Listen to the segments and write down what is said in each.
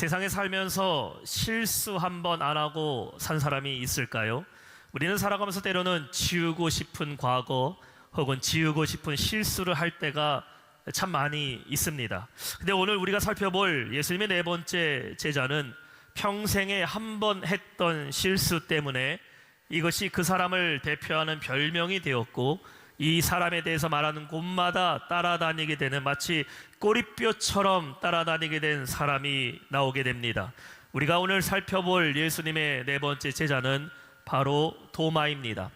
세상에 살면서 실수 한 번 안 하고 산 사람이 있을까요? 우리는 살아가면서 때로는 지우고 싶은 과거 혹은 지우고 싶은 실수를 할 때가 참 많이 있습니다. 근데 오늘 우리가 살펴볼 예수님의 네 번째 제자는 평생에 한 번 했던 실수 때문에 이것이 그 사람을 대표하는 별명이 되었고, 이 사람에 대해서 말하는 곳마다 따라다니게 되는, 마치 꼬리뼈처럼 따라다니게 된 사람이 나오게 됩니다. 우리가 오늘 살펴볼 예수님의 네 번째 제자는 바로 도마입니다.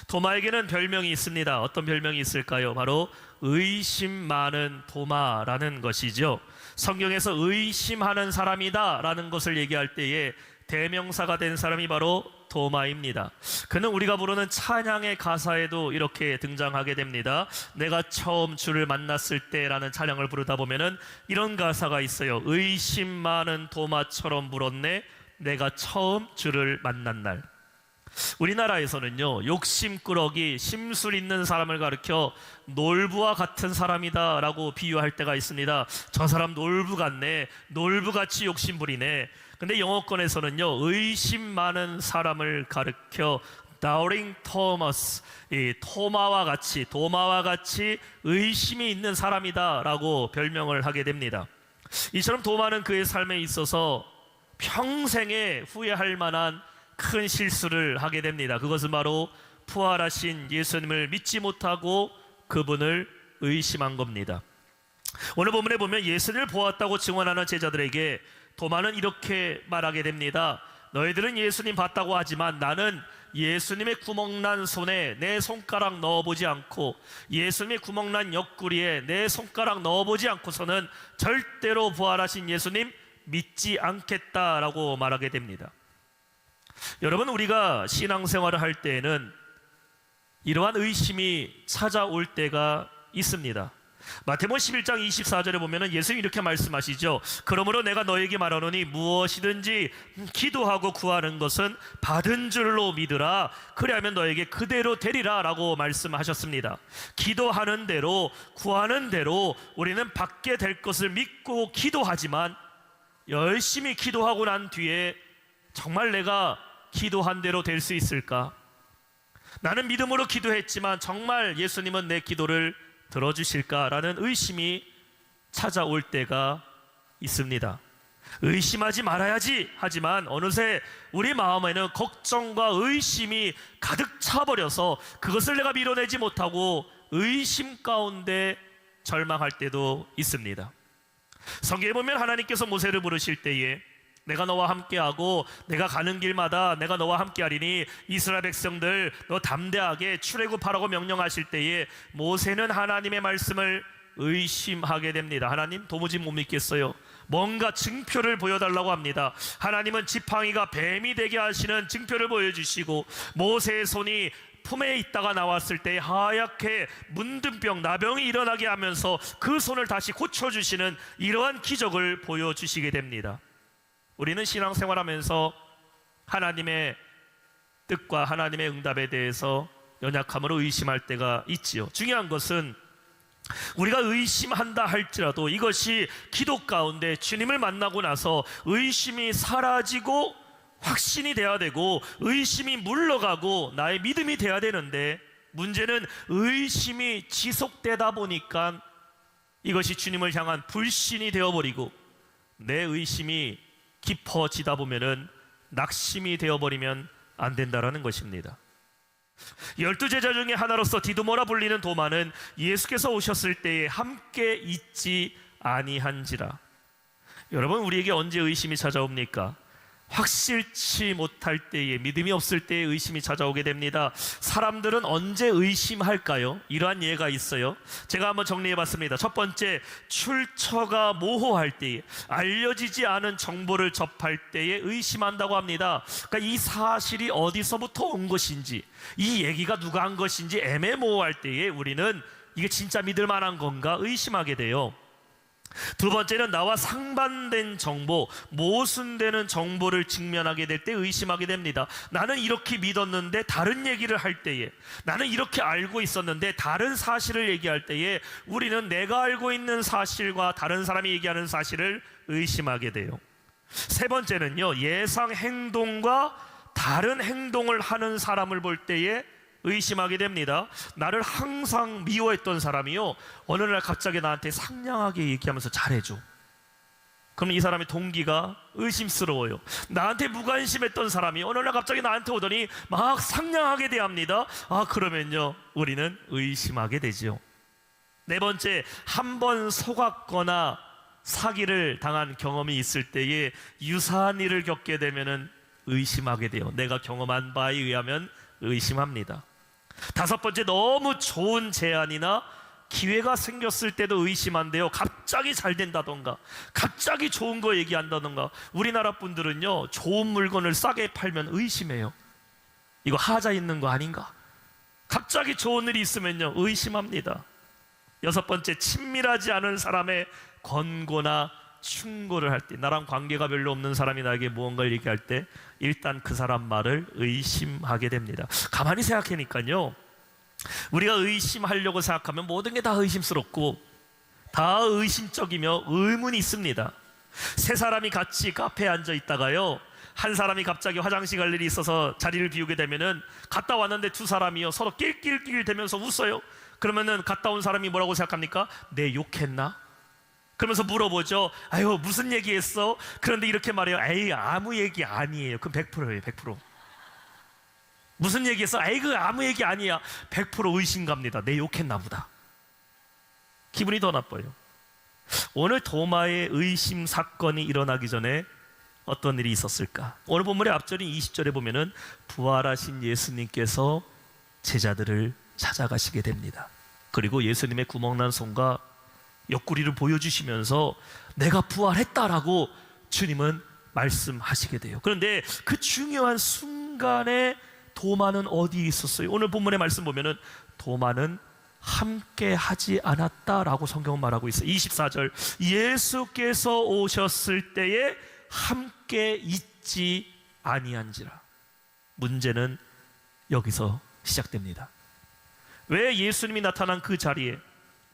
도마에게는 별명이 있습니다. 어떤 별명이 있을까요? 바로 의심 많은 도마라는 것이죠. 성경에서 의심하는 사람이다 라는 것을 얘기할 때에 대명사가 된 사람이 바로 도마입니다. 그는 우리가 부르는 찬양의 가사에도 이렇게 등장하게 됩니다. 내가 처음 주를 만났을 때라는 찬양을 부르다 보면은 이런 가사가 있어요. 의심 많은 도마처럼 물었네, 내가 처음 주를 만난 날. 우리나라에서는요, 욕심꾸러기, 심술 있는 사람을 가리켜 놀부와 같은 사람이다 라고 비유할 때가 있습니다. 저 사람 놀부 같네, 놀부같이 욕심부리네. 근데 영어권에서는요, 의심 많은 사람을 가리켜 Doubting Thomas, 이 도마와 같이 의심이 있는 사람이다 라고 별명을 하게 됩니다. 이처럼 도마는 그의 삶에 있어서 평생에 후회할 만한 큰 실수를 하게 됩니다. 그것은 바로 부활하신 예수님을 믿지 못하고 그분을 의심한 겁니다. 오늘 본문에 보면 예수님을 보았다고 증언하는 제자들에게 도마는 이렇게 말하게 됩니다. 너희들은 예수님 봤다고 하지만 나는 예수님의 구멍난 손에 내 손가락 넣어보지 않고 예수님의 구멍난 옆구리에 내 손가락 넣어보지 않고서는 절대로 부활하신 예수님 믿지 않겠다라고 말하게 됩니다. 여러분, 우리가 신앙생활을 할 때에는 이러한 의심이 찾아올 때가 있습니다. 마태복음 11장 24절에 보면 예수님이 이렇게 말씀하시죠. 그러므로 내가 너에게 말하노니 무엇이든지 기도하고 구하는 것은 받은 줄로 믿으라. 그리하면 너에게 그대로 되리라 라고 말씀하셨습니다. 기도하는 대로, 구하는 대로 우리는 받게 될 것을 믿고 기도하지만, 열심히 기도하고 난 뒤에 정말 내가 기도한 대로 될 수 있을까? 나는 믿음으로 기도했지만 정말 예수님은 내 기도를 들어주실까라는 의심이 찾아올 때가 있습니다. 의심하지 말아야지 하지만 어느새 우리 마음에는 걱정과 의심이 가득 차버려서 그것을 내가 밀어내지 못하고 의심 가운데 절망할 때도 있습니다. 성경에 보면 하나님께서 모세를 부르실 때에 내가 너와 함께하고 내가 가는 길마다 내가 너와 함께하리니 이스라엘 백성들 너 담대하게 출애굽하라고 명령하실 때에 모세는 하나님의 말씀을 의심하게 됩니다. 하나님, 도무지 못 믿겠어요. 뭔가 증표를 보여달라고 합니다. 하나님은 지팡이가 뱀이 되게 하시는 증표를 보여주시고, 모세의 손이 품에 있다가 나왔을 때 하얗게 문둥병, 나병이 일어나게 하면서 그 손을 다시 고쳐주시는 이러한 기적을 보여주시게 됩니다. 우리는 신앙생활하면서 하나님의 뜻과 하나님의 응답에 대해서 연약함으로 의심할 때가 있지요. 중요한 것은 우리가 의심한다 할지라도 이것이 기도 가운데 주님을 만나고 나서 의심이 사라지고 확신이 돼야 되고 의심이 물러가고 나의 믿음이 돼야 되는데, 문제는 의심이 지속되다 보니까 이것이 주님을 향한 불신이 되어버리고 내 의심이 깊어지다 보면은 낙심이 되어버리면 안 된다라는 것입니다. 12제자 중에 하나로서 디두모라 불리는 도마는 예수께서 오셨을 때에 함께 있지 아니한지라. 여러분, 우리에게 언제 의심이 찾아옵니까? 확실치 못할 때에, 믿음이 없을 때에 의심이 찾아오게 됩니다. 사람들은 언제 의심할까요? 이러한 예가 있어요. 제가 한번 정리해봤습니다. 첫 번째, 출처가 모호할 때에, 알려지지 않은 정보를 접할 때에 의심한다고 합니다. 그러니까 이 사실이 어디서부터 온 것인지, 이 얘기가 누가 한 것인지 애매모호할 때에 우리는 이게 진짜 믿을 만한 건가 의심하게 돼요. 두 번째는 나와 상반된 정보, 모순되는 정보를 직면하게 될 때 의심하게 됩니다. 나는 이렇게 믿었는데 다른 얘기를 할 때에, 나는 이렇게 알고 있었는데 다른 사실을 얘기할 때에 우리는 내가 알고 있는 사실과 다른 사람이 얘기하는 사실을 의심하게 돼요. 세 번째는요, 예상 행동과 다른 행동을 하는 사람을 볼 때에 의심하게 됩니다. 나를 항상 미워했던 사람이요, 어느 날 갑자기 나한테 상냥하게 얘기하면서 잘해줘. 그럼 이 사람의 동기가 의심스러워요. 나한테 무관심했던 사람이 어느 날 갑자기 나한테 오더니 막 상냥하게 대합니다. 그러면요, 우리는 의심하게 되죠. 네 번째, 한 번 속았거나 사기를 당한 경험이 있을 때에 유사한 일을 겪게 되면은 의심하게 돼요. 내가 경험한 바에 의하면 의심합니다. 다섯 번째, 너무 좋은 제안이나 기회가 생겼을 때도 의심한대요. 갑자기 잘 된다던가, 갑자기 좋은 거 얘기한다던가. 우리나라 분들은요, 좋은 물건을 싸게 팔면 의심해요. 이거 하자 있는 거 아닌가? 갑자기 좋은 일이 있으면요, 의심합니다. 여섯 번째, 친밀하지 않은 사람의 권고나 충고를 할 때, 나랑 관계가 별로 없는 사람이 나에게 무언가를 얘기할 때 일단 그 사람 말을 의심하게 됩니다. 가만히 생각하니까요, 우리가 의심하려고 생각하면 모든 게 다 의심스럽고 다 의심적이며 의문이 있습니다. 세 사람이 같이 카페에 앉아 있다가요, 한 사람이 갑자기 화장실 갈 일이 있어서 자리를 비우게 되면은 갔다 왔는데 두 사람이요 서로 낄낄낄 대면서 웃어요. 그러면은 갔다 온 사람이 뭐라고 생각합니까? 내 욕했나? 그러면서 물어보죠. 아유, 무슨 얘기했어? 그런데 이렇게 말해요. 에이, 아무 얘기 아니에요. 그럼 100%예요. 100%. 무슨 얘기했어? 에이, 그 아무 얘기 아니야. 100% 의심 갑니다. 내 욕했나 보다. 기분이 더 나빠요. 오늘 도마의 의심 사건이 일어나기 전에 어떤 일이 있었을까? 오늘 본문의 앞절인 20절에 보면은 부활하신 예수님께서 제자들을 찾아가시게 됩니다. 그리고 예수님의 구멍난 손과 옆구리를 보여주시면서 내가 부활했다라고 주님은 말씀하시게 돼요. 그런데 그 중요한 순간에 도마는 어디에 있었어요? 오늘 본문의 말씀 보면은 도마는 함께 하지 않았다라고 성경은 말하고 있어요. 24절, 예수께서 오셨을 때에 함께 있지 아니한지라. 문제는 여기서 시작됩니다. 왜 예수님이 나타난 그 자리에,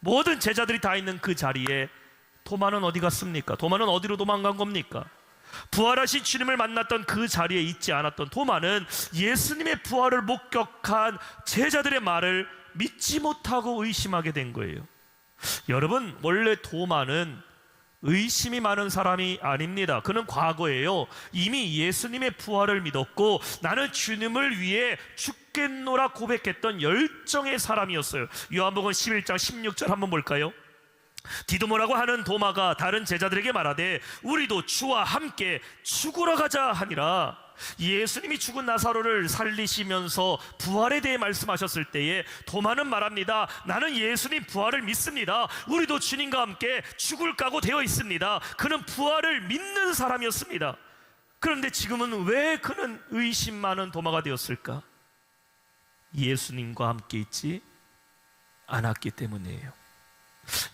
모든 제자들이 다 있는 그 자리에 도마는 어디 갔습니까? 도마는 어디로 도망간 겁니까? 부활하신 주님을 만났던 그 자리에 있지 않았던 도마는 예수님의 부활을 목격한 제자들의 말을 믿지 못하고 의심하게 된 거예요. 여러분, 원래 도마는 의심이 많은 사람이 아닙니다. 그는 과거에요, 이미 예수님의 부활을 믿었고 나는 주님을 위해 죽겠노라 고백했던 열정의 사람이었어요. 요한복음 11장 16절 한번 볼까요? 디도모라고 하는 도마가 다른 제자들에게 말하되 우리도 주와 함께 죽으러 가자 하니라. 예수님이 죽은 나사로를 살리시면서 부활에 대해 말씀하셨을 때에 도마는 말합니다. 나는 예수님 부활을 믿습니다. 우리도 주님과 함께 죽을 각오 되어 있습니다. 그는 부활을 믿는 사람이었습니다. 그런데 지금은 왜 그는 의심 많은 도마가 되었을까? 예수님과 함께 있지 않았기 때문이에요.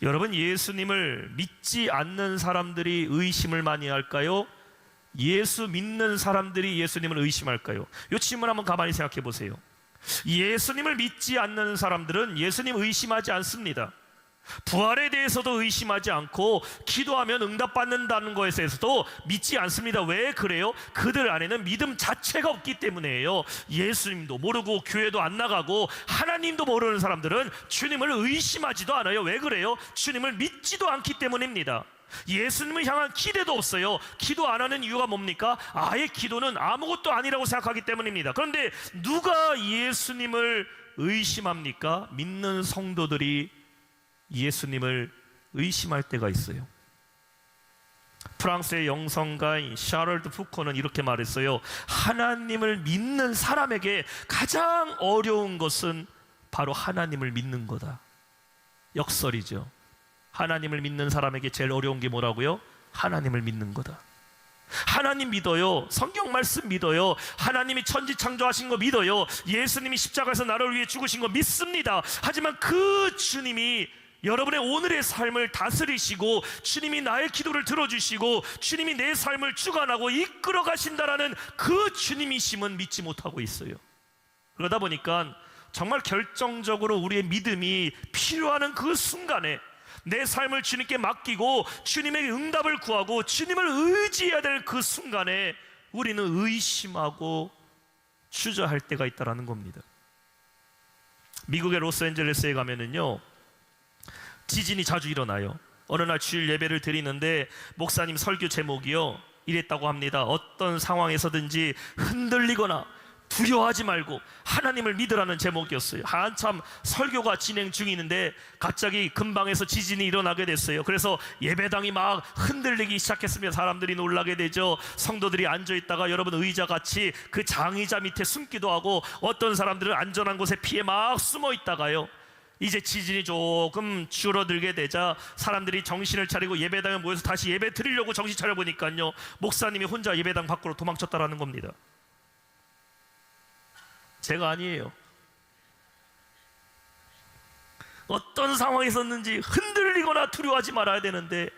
여러분, 예수님을 믿지 않는 사람들이 의심을 많이 할까요? 예수 믿는 사람들이 예수님을 의심할까요? 이 질문 한번 가만히 생각해 보세요. 예수님을 믿지 않는 사람들은 예수님 의심하지 않습니다. 부활에 대해서도 의심하지 않고 기도하면 응답받는다는 것에 대해서도 믿지 않습니다. 왜 그래요? 그들 안에는 믿음 자체가 없기 때문이에요. 예수님도 모르고 교회도 안 나가고 하나님도 모르는 사람들은 주님을 의심하지도 않아요. 왜 그래요? 주님을 믿지도 않기 때문입니다. 예수님을 향한 기대도 없어요. 기도 안 하는 이유가 뭡니까? 아예 기도는 아무것도 아니라고 생각하기 때문입니다. 그런데 누가 예수님을 의심합니까? 믿는 성도들이 예수님을 의심할 때가 있어요. 프랑스의 영성가인 샤를드 푸코는 이렇게 말했어요. 하나님을 믿는 사람에게 가장 어려운 것은 바로 하나님을 믿는 거다. 역설이죠. 하나님을 믿는 사람에게 제일 어려운 게 뭐라고요? 하나님을 믿는 거다. 하나님 믿어요. 성경 말씀 믿어요. 하나님이 천지 창조하신 거 믿어요. 예수님이 십자가에서 나를 위해 죽으신 거 믿습니다. 하지만 그 주님이 여러분의 오늘의 삶을 다스리시고 주님이 나의 기도를 들어주시고 주님이 내 삶을 주관하고 이끌어 가신다라는 그 주님이심은 믿지 못하고 있어요. 그러다 보니까 정말 결정적으로 우리의 믿음이 필요한 그 순간에 내 삶을 주님께 맡기고 주님에게 응답을 구하고 주님을 의지해야 될 그 순간에 우리는 의심하고 주저할 때가 있다는 겁니다. 미국의 로스앤젤레스에 가면은요, 지진이 자주 일어나요. 어느 날 주일 예배를 드리는데 목사님 설교 제목이요, 이랬다고 합니다. 어떤 상황에서든지 흔들리거나 두려워하지 말고 하나님을 믿으라는 제목이었어요. 한참 설교가 진행 중이는데 갑자기 근방에서 지진이 일어나게 됐어요. 그래서 예배당이 막 흔들리기 시작했습니다. 사람들이 놀라게 되죠. 성도들이 앉아있다가 여러분 의자같이 그 장의자 밑에 숨기도 하고, 어떤 사람들은 안전한 곳에 피해 막 숨어 있다가요, 이제 지진이 조금 줄어들게 되자 사람들이 정신을 차리고 예배당에 모여서 다시 예배 드리려고 정신 차려보니까요, 목사님이 혼자 예배당 밖으로 도망쳤다라는 겁니다. 제가 아니에요. 어떤 상황에 있었는지 흔들리거나 두려워하지 말아야 되는데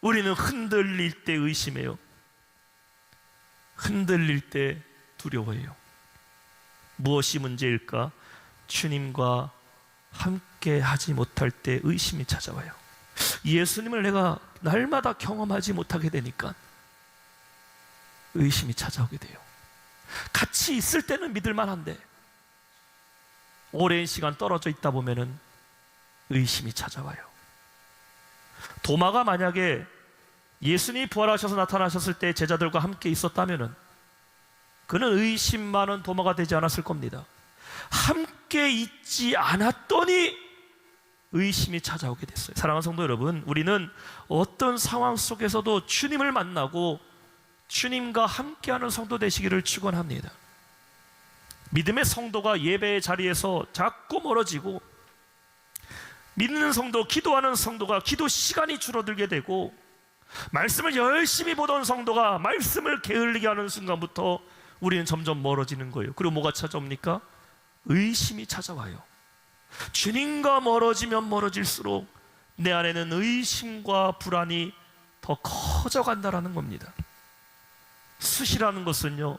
우리는 흔들릴 때 의심해요. 흔들릴 때 두려워해요. 무엇이 문제일까? 주님과 함께 하지 못할 때 의심이 찾아와요. 예수님을 내가 날마다 경험하지 못하게 되니까 의심이 찾아오게 돼요. 같이 있을 때는 믿을 만한데 오랜 시간 떨어져 있다 보면은 의심이 찾아와요. 도마가 만약에 예수님이 부활하셔서 나타나셨을 때 제자들과 함께 있었다면은 그는 의심 많은 도마가 되지 않았을 겁니다. 함께 있지 않았더니 의심이 찾아오게 됐어요. 사랑하는 성도 여러분, 우리는 어떤 상황 속에서도 주님을 만나고 주님과 함께하는 성도 되시기를 축원합니다. 믿음의 성도가 예배의 자리에서 자꾸 멀어지고, 믿는 성도, 기도하는 성도가 기도 시간이 줄어들게 되고, 말씀을 열심히 보던 성도가 말씀을 게을리게 하는 순간부터 우리는 점점 멀어지는 거예요. 그리고 뭐가 찾아옵니까? 의심이 찾아와요. 주님과 멀어지면 멀어질수록 내 안에는 의심과 불안이 더 커져간다라는 겁니다. 숯이라는 것은요,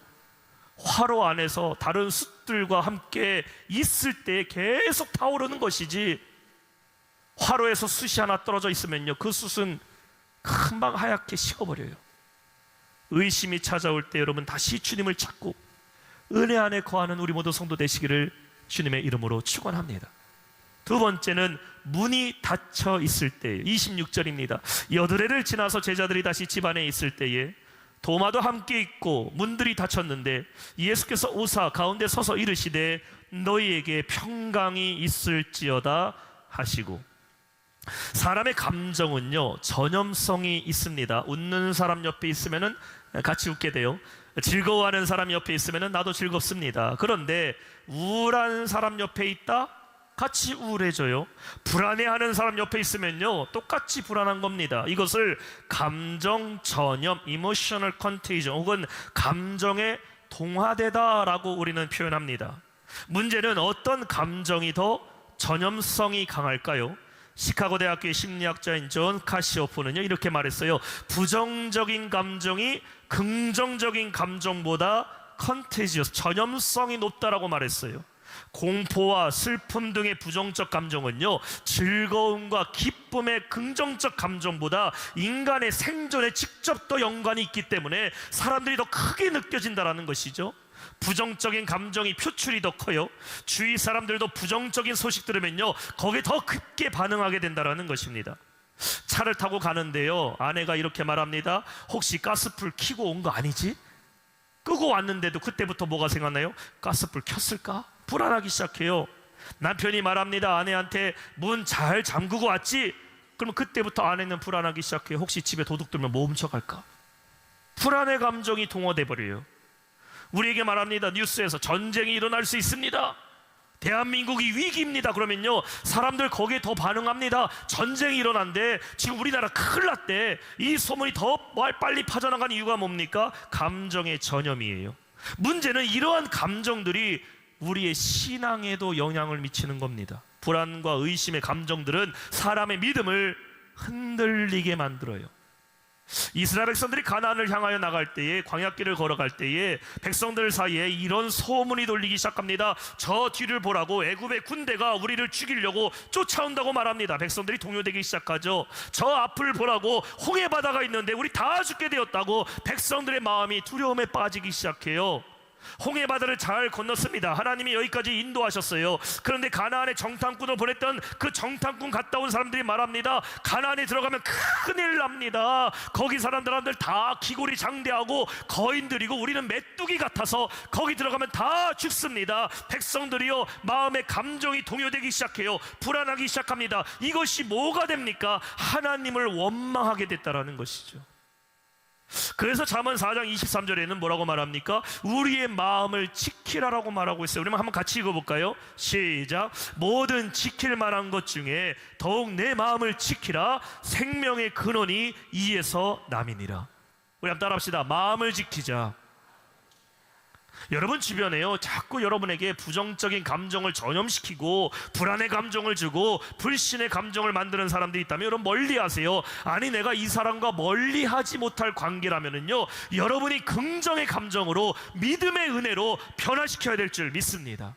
화로 안에서 다른 숯들과 함께 있을 때 계속 타오르는 것이지, 화로에서 숯이 하나 떨어져 있으면요, 그 숯은 금방 하얗게 식어버려요. 의심이 찾아올 때 여러분 다시 주님을 찾고 은혜 안에 거하는 우리 모두 성도 되시기를 주님의 이름으로 축원합니다. 두 번째는 문이 닫혀 있을 때, 26절입니다. 여드레를 지나서 제자들이 다시 집 안에 있을 때에 도마도 함께 있고 문들이 닫혔는데 예수께서 오사 가운데 서서 이르시되 너희에게 평강이 있을지어다 하시고. 사람의 감정은요, 전염성이 있습니다. 웃는 사람 옆에 있으면은 같이 웃게 돼요. 즐거워하는 사람 옆에 있으면은 나도 즐겁습니다. 그런데 우울한 사람 옆에 있다? 같이 우울해져요. 불안해하는 사람 옆에 있으면요, 똑같이 불안한 겁니다. 이것을 감정 전염, emotional contagion, 혹은 감정에 동화되다라고 우리는 표현합니다. 문제는 어떤 감정이 더 전염성이 강할까요? 시카고 대학교의 심리학자인 존 카시오프는요, 이렇게 말했어요. 부정적인 감정이 긍정적인 감정보다 컨테지어스, 전염성이 높다라고 말했어요. 공포와 슬픔 등의 부정적 감정은요, 즐거움과 기쁨의 긍정적 감정보다 인간의 생존에 직접 더 연관이 있기 때문에 사람들이 더 크게 느껴진다는 것이죠. 부정적인 감정이 표출이 더 커요. 주위 사람들도 부정적인 소식 들으면요, 거기에 더 깊게 반응하게 된다는 것입니다. 차를 타고 가는데요, 아내가 이렇게 말합니다. 혹시 가스불 켜고 온 거 아니지? 끄고 왔는데도 그때부터 뭐가 생각나요? 가스불 켰을까? 불안하기 시작해요. 남편이 말합니다. 아내한테 문 잘 잠그고 왔지? 그러면 그때부터 아내는 불안하기 시작해요. 혹시 집에 도둑 들면 뭐 훔쳐갈까? 불안의 감정이 동화돼 버려요. 우리에게 말합니다. 뉴스에서 전쟁이 일어날 수 있습니다. 대한민국이 위기입니다. 그러면요, 사람들 거기에 더 반응합니다. 전쟁이 일어난대. 지금 우리나라 큰일 났대. 이 소문이 더 빨리 퍼져나간 이유가 뭡니까? 감정의 전염이에요. 문제는 이러한 감정들이 우리의 신앙에도 영향을 미치는 겁니다. 불안과 의심의 감정들은 사람의 믿음을 흔들리게 만들어요. 이스라엘 백성들이 가나안을 향하여 나갈 때에, 광야길을 걸어갈 때에 백성들 사이에 이런 소문이 돌리기 시작합니다. 저 뒤를 보라고, 애굽의 군대가 우리를 죽이려고 쫓아온다고 말합니다. 백성들이 동요되기 시작하죠. 저 앞을 보라고, 홍해 바다가 있는데 우리 다 죽게 되었다고 백성들의 마음이 두려움에 빠지기 시작해요. 홍해 바다를 잘 건넜습니다. 하나님이 여기까지 인도하셨어요. 그런데 가나안에 정탐꾼을 보냈던 그 정탐꾼 갔다 온 사람들이 말합니다. 가나안에 들어가면 큰일 납니다. 거기 사람들 다 기골이 장대하고 거인들이고 우리는 메뚜기 같아서 거기 들어가면 다 죽습니다. 백성들이요, 마음의 감정이 동요되기 시작해요. 불안하기 시작합니다. 이것이 뭐가 됩니까? 하나님을 원망하게 됐다라는 것이죠. 그래서 잠언 4장 23절에는 뭐라고 말합니까? 우리의 마음을 지키라라고 말하고 있어요. 우리 한번 같이 읽어볼까요? 시작. 모든 지킬 만한 것 중에 더욱 내 마음을 지키라. 생명의 근원이 이에서 남이니라. 우리 한번 따라합시다. 마음을 지키자. 여러분 주변에요, 자꾸 여러분에게 부정적인 감정을 전염시키고 불안의 감정을 주고 불신의 감정을 만드는 사람들이 있다면 여러분 멀리하세요. 아니, 내가 이 사람과 멀리하지 못할 관계라면은요, 여러분이 긍정의 감정으로 믿음의 은혜로 변화시켜야 될 줄 믿습니다.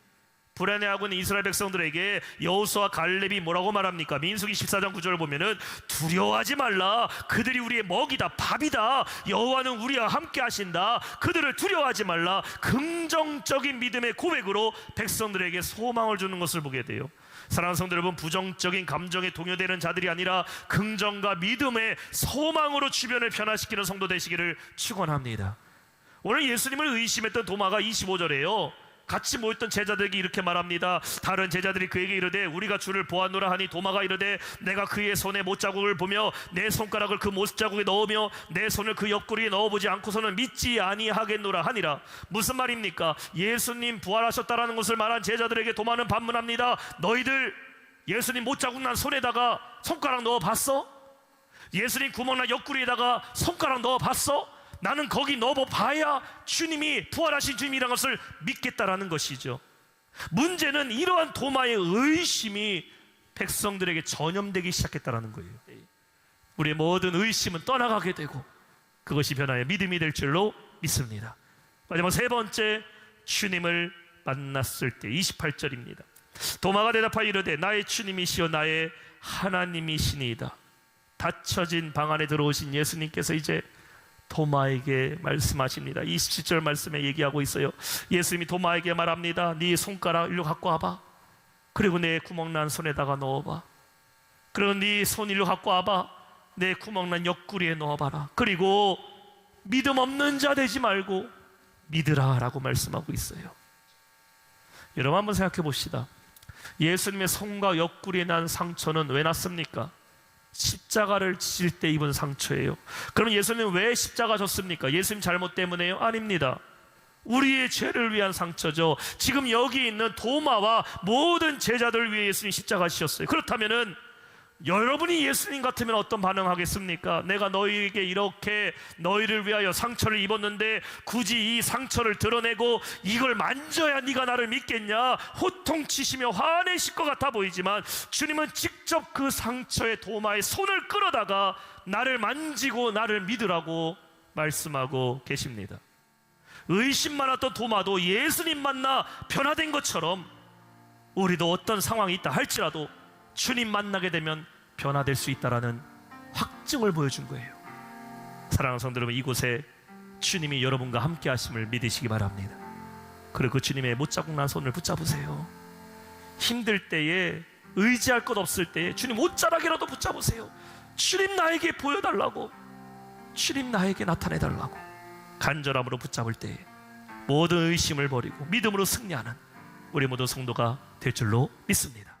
불안해하고 있는 이스라엘 백성들에게 여호수아 갈렙이 뭐라고 말합니까? 민수기 14장 9절을 보면은 두려워하지 말라. 그들이 우리의 먹이다, 밥이다. 여호와는 우리와 함께 하신다. 그들을 두려워하지 말라. 긍정적인 믿음의 고백으로 백성들에게 소망을 주는 것을 보게 돼요. 사랑하는 성도 여러분, 부정적인 감정에 동요되는 자들이 아니라 긍정과 믿음의 소망으로 주변을 변화시키는 성도 되시기를 축원합니다. 오늘 예수님을 의심했던 도마가 25절에요 같이 모였던 제자들에게 이렇게 말합니다. 다른 제자들이 그에게 이르되 우리가 주를 보았노라 하니 도마가 이르되 내가 그의 손에 못자국을 보며 내 손가락을 그 못자국에 넣으며 내 손을 그 옆구리에 넣어보지 않고서는 믿지 아니하겠노라 하니라. 무슨 말입니까? 예수님 부활하셨다라는 것을 말한 제자들에게 도마는 반문합니다. 너희들 예수님 못자국 난 손에다가 손가락 넣어봤어? 예수님 구멍난 옆구리에다가 손가락 넣어봤어? 나는 거기 넣어봐야 주님이 부활하신 주님이라는 것을 믿겠다라는 것이죠. 문제는 이러한 도마의 의심이 백성들에게 전염되기 시작했다라는 거예요. 우리의 모든 의심은 떠나가게 되고 그것이 변화의 믿음이 될 줄로 믿습니다. 마지막 세 번째, 주님을 만났을 때 28절입니다. 도마가 대답하여 이르되 나의 주님이시여 나의 하나님이시니이다. 닫혀진 방 안에 들어오신 예수님께서 이제 도마에게 말씀하십니다. 27절 말씀에 얘기하고 있어요. 예수님이 도마에게 말합니다. 네 손가락 일로 갖고 와봐. 그리고 내 구멍난 손에다가 넣어봐. 그리고 네 손 일로 갖고 와봐. 내 구멍난 옆구리에 넣어봐라. 그리고 믿음 없는 자 되지 말고 믿으라 라고 말씀하고 있어요. 여러분 한번 생각해 봅시다. 예수님의 손과 옆구리에 난 상처는 왜 났습니까? 십자가를 지실 때 입은 상처예요. 그럼 예수님 왜 십자가 졌습니까? 예수님 잘못 때문에요? 아닙니다. 우리의 죄를 위한 상처죠. 지금 여기 있는 도마와 모든 제자들을 위해 예수님 십자가 지셨어요. 그렇다면은 여러분이 예수님 같으면 어떤 반응하겠습니까? 내가 너희에게 이렇게 너희를 위하여 상처를 입었는데 굳이 이 상처를 드러내고 이걸 만져야 네가 나를 믿겠냐? 호통치시며 화내실 것 같아 보이지만 주님은 직접 그 상처의 도마에 손을 끌어다가 나를 만지고 나를 믿으라고 말씀하고 계십니다. 의심 많았던 도마도 예수님 만나 변화된 것처럼 우리도 어떤 상황이 있다 할지라도 주님 만나게 되면 변화될 수 있다라는 확증을 보여준 거예요. 사랑하는 성도 여러분, 이곳에 주님이 여러분과 함께 하심을 믿으시기 바랍니다. 그리고 그 주님의 못자국 난 손을 붙잡으세요. 힘들 때에, 의지할 것 없을 때에 주님 옷자락이라도 붙잡으세요. 주님 나에게 보여달라고, 주님 나에게 나타내달라고 간절함으로 붙잡을 때에 모든 의심을 버리고 믿음으로 승리하는 우리 모든 성도가 될 줄로 믿습니다.